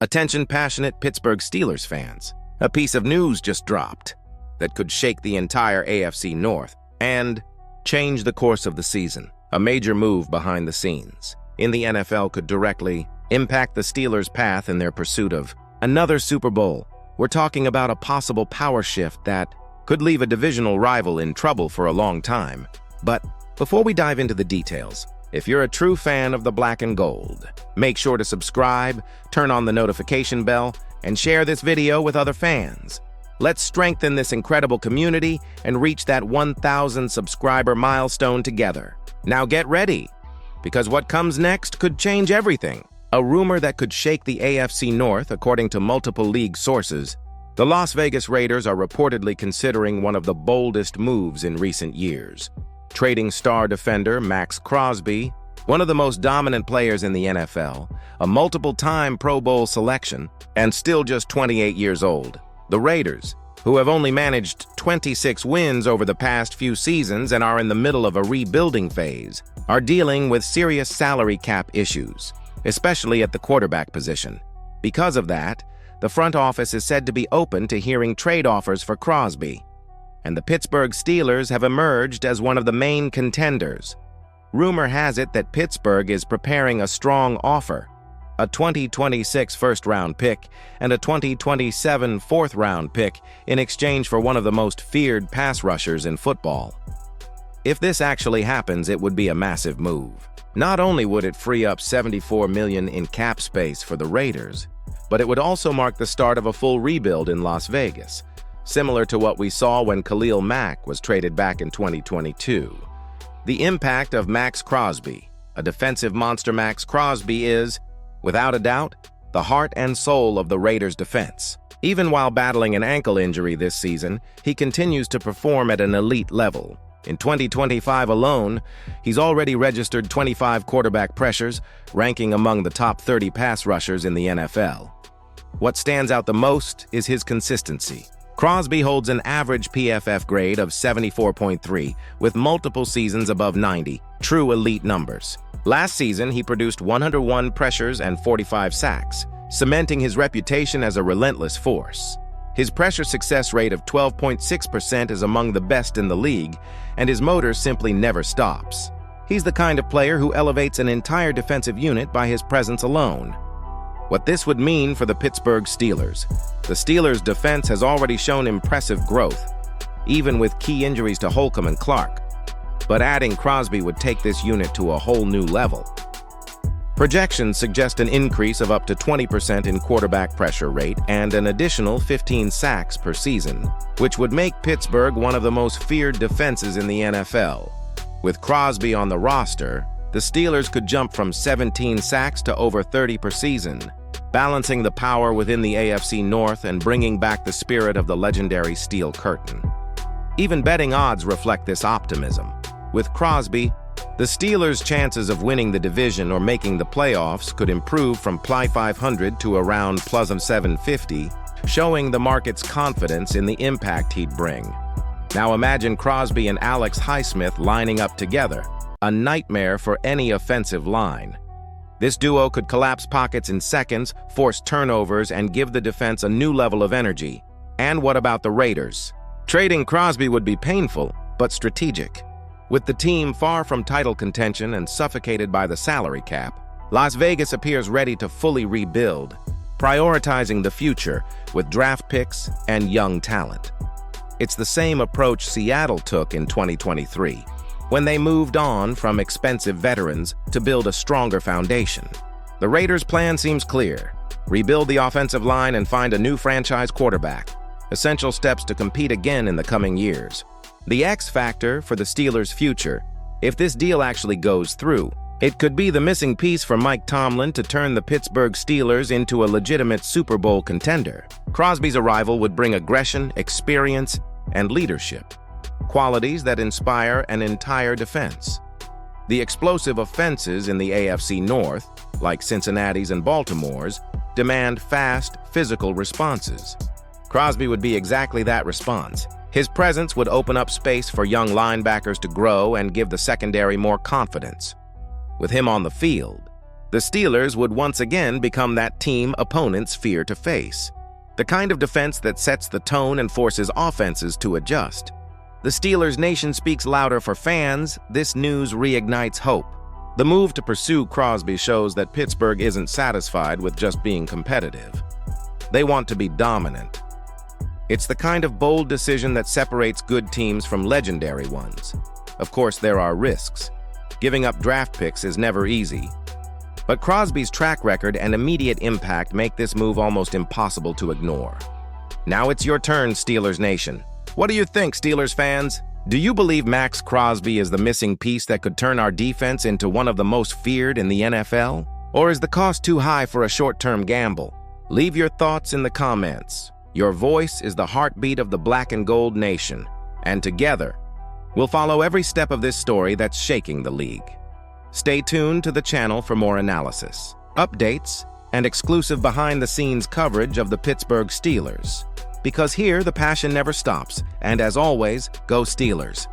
Attention passionate Pittsburgh Steelers fans. A piece of news just dropped that could shake the entire AFC North and change the course of the season. A major move behind the scenes in the NFL could directly impact the Steelers' path in their pursuit of another Super Bowl. We're talking about a possible power shift that could leave a divisional rival in trouble for a long time. But before we dive into the details, if you're a true fan of the black and gold, make sure to subscribe, turn on the notification bell, and share this video with other fans. Let's strengthen this incredible community and reach that 1,000 subscriber milestone together. Now get ready, because what comes next could change everything. A rumor that could shake the AFC North, according to multiple league sources. The Las Vegas Raiders are reportedly considering one of the boldest moves in recent years. Trading star defender Max Crosby, one of the most dominant players in the NFL, a multiple-time Pro Bowl selection, and still just 28 years old. The Raiders, who have only managed 26 wins over the past few seasons and are in the middle of a rebuilding phase, are dealing with serious salary cap issues, especially at the quarterback position. Because of that, the front office is said to be open to hearing trade offers for Crosby, and the Pittsburgh Steelers have emerged as one of the main contenders. Rumor has it that Pittsburgh is preparing a strong offer, a 2026 first-round pick and a 2027 fourth-round pick in exchange for one of the most feared pass rushers in football. If this actually happens, it would be a massive move. Not only would it free up $74 million in cap space for the Raiders, but it would also mark the start of a full rebuild in Las Vegas, similar to what we saw when Khalil Mack was traded back in 2022. The impact of Max Crosby, a defensive monster. Max Crosby is, without a doubt, the heart and soul of the Raiders' defense. Even while battling an ankle injury this season, he continues to perform at an elite level. In 2025 alone, he's already registered 25 quarterback pressures, ranking among the top 30 pass rushers in the NFL. What stands out the most is his consistency. Crosby holds an average PFF grade of 74.3, with multiple seasons above 90, true elite numbers. Last season, he produced 101 pressures and 45 sacks, cementing his reputation as a relentless force. His pressure success rate of 12.6% is among the best in the league, and his motor simply never stops. He's the kind of player who elevates an entire defensive unit by his presence alone. What this would mean for the Pittsburgh Steelers. The Steelers' defense has already shown impressive growth, even with key injuries to Holcomb and Clark. But adding Crosby would take this unit to a whole new level. Projections suggest an increase of up to 20% in quarterback pressure rate and an additional 15 sacks per season, which would make Pittsburgh one of the most feared defenses in the NFL. With Crosby on the roster, the Steelers could jump from 17 sacks to over 30 per season, balancing the power within the AFC North and bringing back the spirit of the legendary Steel Curtain. Even betting odds reflect this optimism. With Crosby, the Steelers' chances of winning the division or making the playoffs could improve from +500 to around +750, showing the market's confidence in the impact he'd bring. Now imagine Crosby and Alex Highsmith lining up together, a nightmare for any offensive line. This duo could collapse pockets in seconds, force turnovers, and give the defense a new level of energy. And what about the Raiders? Trading Crosby would be painful, but strategic. With the team far from title contention and suffocated by the salary cap, Las Vegas appears ready to fully rebuild, prioritizing the future with draft picks and young talent. It's the same approach Seattle took in 2023, when they moved on from expensive veterans to build a stronger foundation. The Raiders' plan seems clear: rebuild the offensive line and find a new franchise quarterback, essential steps to compete again in the coming years. The X factor for the Steelers' future. If this deal actually goes through, it could be the missing piece for Mike Tomlin to turn the Pittsburgh Steelers into a legitimate Super Bowl contender. Crosby's arrival would bring aggression, experience, and leadership, qualities that inspire an entire defense. The explosive offenses in the AFC North, like Cincinnati's and Baltimore's, demand fast, physical responses. Crosby would be exactly that response. His presence would open up space for young linebackers to grow and give the secondary more confidence. With him on the field, The Steelers would once again become that team opponents fear to face. The kind of defense that sets the tone and forces offenses to adjust. The Steelers nation speaks louder for fans. This news reignites hope. The move to pursue Crosby shows that Pittsburgh isn't satisfied with just being competitive. They want to be dominant. It's the kind of bold decision that separates good teams from legendary ones. Of course, there are risks. Giving up draft picks is never easy. But Crosby's track record and immediate impact make this move almost impossible to ignore. Now it's your turn, Steelers Nation. What do you think, Steelers fans? Do you believe Max Crosby is the missing piece that could turn our defense into one of the most feared in the NFL? Or is the cost too high for a short-term gamble? Leave your thoughts in the comments. Your voice is the heartbeat of the Black and Gold Nation, and together, we'll follow every step of this story that's shaking the league. Stay tuned to the channel for more analysis, updates, and exclusive behind-the-scenes coverage of the Pittsburgh Steelers. Because here, the passion never stops, and as always, go Steelers!